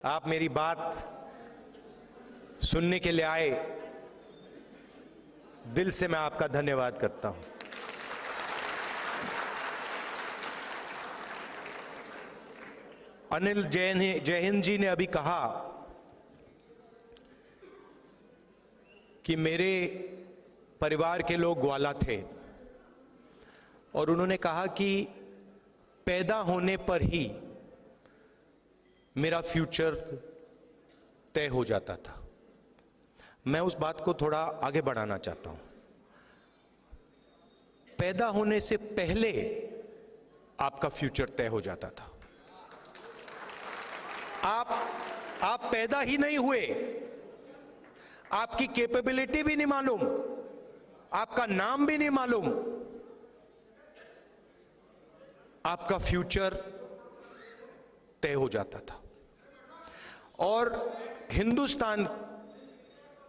आप मेरी बात सुनने के लिए आए, दिल से मैं आपका धन्यवाद करता हूं। अनिल जैन जी ने अभी कहा कि मेरे परिवार के लोग ग्वाला थे और उन्होंने कहा कि पैदा होने पर ही मेरा फ्यूचर तय हो जाता था। मैं उस बात को थोड़ा आगे बढ़ाना चाहता हूं। पैदा होने से पहले आपका फ्यूचर तय हो जाता था। आप पैदा ही नहीं हुए, आपकी कैपेबिलिटी भी नहीं मालूम, आपका नाम भी नहीं मालूम, आपका फ्यूचर तय हो जाता था। और हिंदुस्तान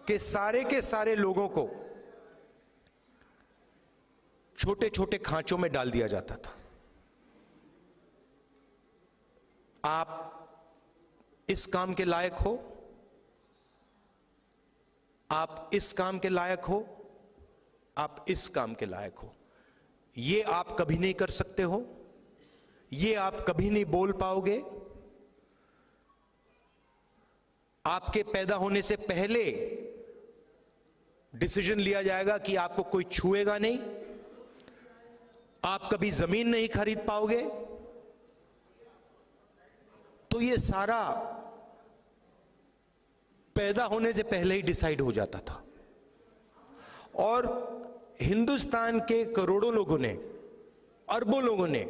के सारे लोगों को छोटे छोटे खांचों में डाल दिया जाता था। आप इस काम के लायक हो, आप इस काम के लायक हो, आप इस काम के लायक हो, ये आप कभी नहीं कर सकते हो, ये आप कभी नहीं बोल पाओगे। आपके पैदा होने से पहले डिसीजन लिया जाएगा कि आपको कोई छुएगा नहीं, आप कभी जमीन नहीं खरीद पाओगे। तो ये सारा पैदा होने से पहले ही डिसाइड हो जाता था। और हिंदुस्तान के करोड़ों लोगों ने, अरबों लोगों ने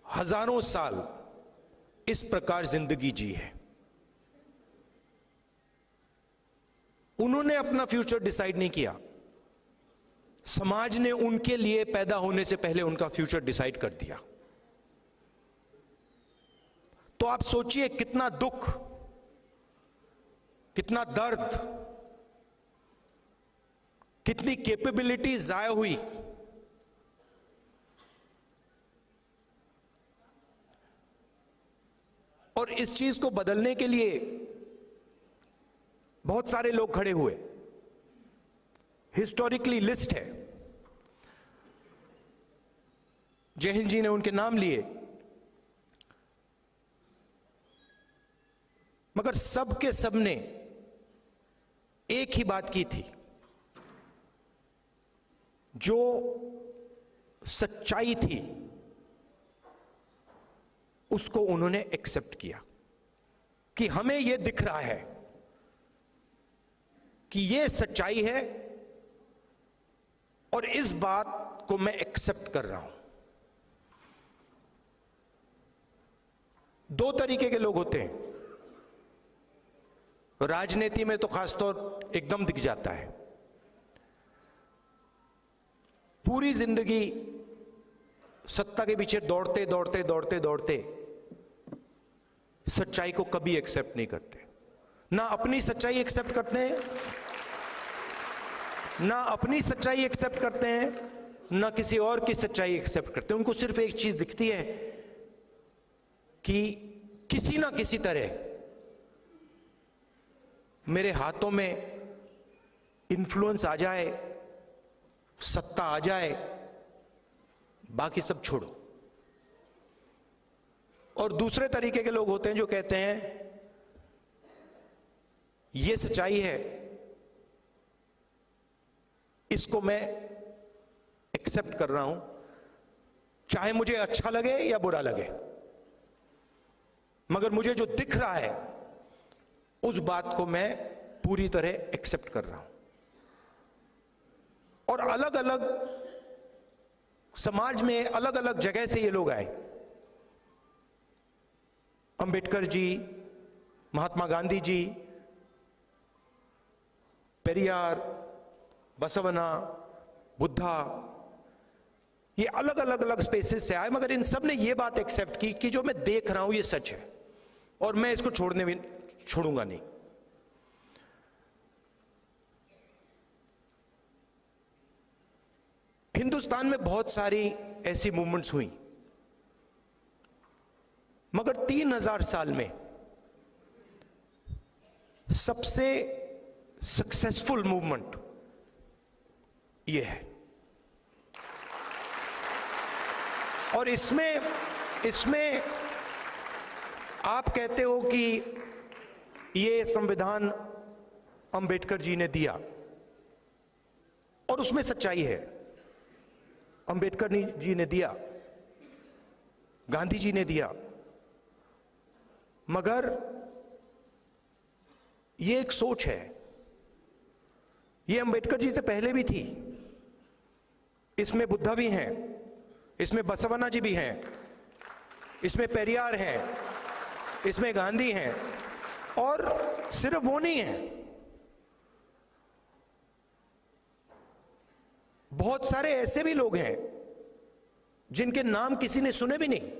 हजारों साल इस प्रकार जिंदगी जी है। उन्होंने अपना फ्यूचर डिसाइड नहीं किया, समाज ने उनके लिए पैदा होने से पहले उनका फ्यूचर डिसाइड कर दिया। तो आप सोचिए कितना दुख, कितना दर्द, कितनी कैपेबिलिटी जाया हुई। और इस चीज को बदलने के लिए बहुत सारे लोग खड़े हुए। हिस्टोरिकली लिस्ट है, जय हिंद जी ने उनके नाम लिए, मगर सब के सब ने एक ही बात की थी, जो सच्चाई थी उसको उन्होंने एक्सेप्ट किया कि हमें यह दिख रहा है कि यह सच्चाई है और इस बात को मैं एक्सेप्ट कर रहा हूं। दो तरीके के लोग होते हैं, राजनीति में तो खासतौर एकदम दिख जाता है। पूरी जिंदगी सत्ता के पीछे दौड़ते दौड़ते दौड़ते दौड़ते सच्चाई को कभी एक्सेप्ट नहीं करते। ना अपनी सच्चाई एक्सेप्ट करते हैं, ना अपनी सच्चाई एक्सेप्ट करते हैं, ना किसी और की सच्चाई एक्सेप्ट करते हैं। उनको सिर्फ एक चीज दिखती है कि किसी ना किसी तरह मेरे हाथों में इन्फ्लुएंस आ जाए, सत्ता आ जाए, बाकी सब छोड़ो। और दूसरे तरीके के लोग होते हैं जो कहते हैं ये सच्चाई है, इसको मैं एक्सेप्ट कर रहा हूं, चाहे मुझे अच्छा लगे या बुरा लगे, मगर मुझे जो दिख रहा है उस बात को मैं पूरी तरह एक्सेप्ट कर रहा हूं। और अलग अलग समाज में अलग अलग जगह से ये लोग आए। अंबेडकर जी, महात्मा गांधी जी, पेरियार, बसवना, बुद्धा, ये अलग अलग स्पेसेस से आए, मगर इन सब ने ये बात एक्सेप्ट की कि जो मैं देख रहा हूं ये सच है और मैं इसको छोड़ूंगा नहीं। हिंदुस्तान में बहुत सारी ऐसी मूवमेंट्स हुई, मगर 3000 साल में सबसे सक्सेसफुल मूवमेंट ये है। और इसमें आप कहते हो कि ये संविधान अंबेडकर जी ने दिया, और उसमें सच्चाई है। अंबेडकर जी ने दिया, गांधी जी ने दिया, मगर ये एक सोच है। ये अंबेडकर जी से पहले भी थी। इसमें बुद्धा भी हैं, इसमें बसवन्ना जी भी हैं, इसमें पेरियार हैं, इसमें गांधी हैं, और सिर्फ वो नहीं है, बहुत सारे ऐसे भी लोग हैं जिनके नाम किसी ने सुने भी नहीं।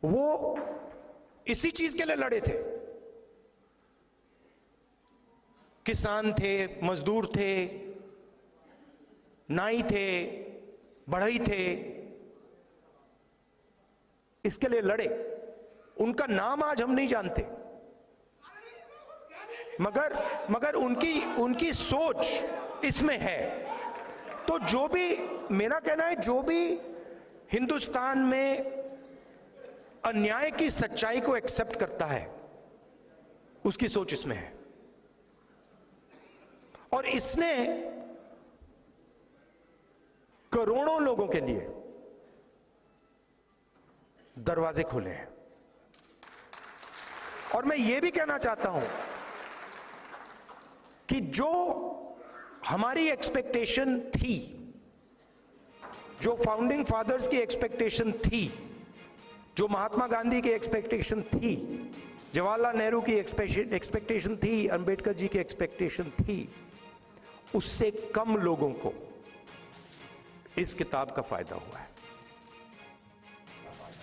वो इसी चीज के लिए लड़े थे। किसान थे, मजदूर थे, नाई थे, बढ़ई थे, इसके लिए लड़े। उनका नाम आज हम नहीं जानते, मगर उनकी सोच इसमें है। तो जो भी, मेरा कहना है, जो भी हिंदुस्तान में अन्याय की सच्चाई को एक्सेप्ट करता है, उसकी सोच इसमें है। और इसने करोड़ों लोगों के लिए दरवाजे खोले हैं। और मैं यह भी कहना चाहता हूं कि जो हमारी एक्सपेक्टेशन थी, जो फाउंडिंग फादर्स की एक्सपेक्टेशन थी, जो महात्मा गांधी की एक्सपेक्टेशन थी, जवाहरलाल नेहरू की एक्सपेक्टेशन थी, अंबेडकर जी की एक्सपेक्टेशन थी, उससे कम लोगों को इस किताब का फायदा हुआ है।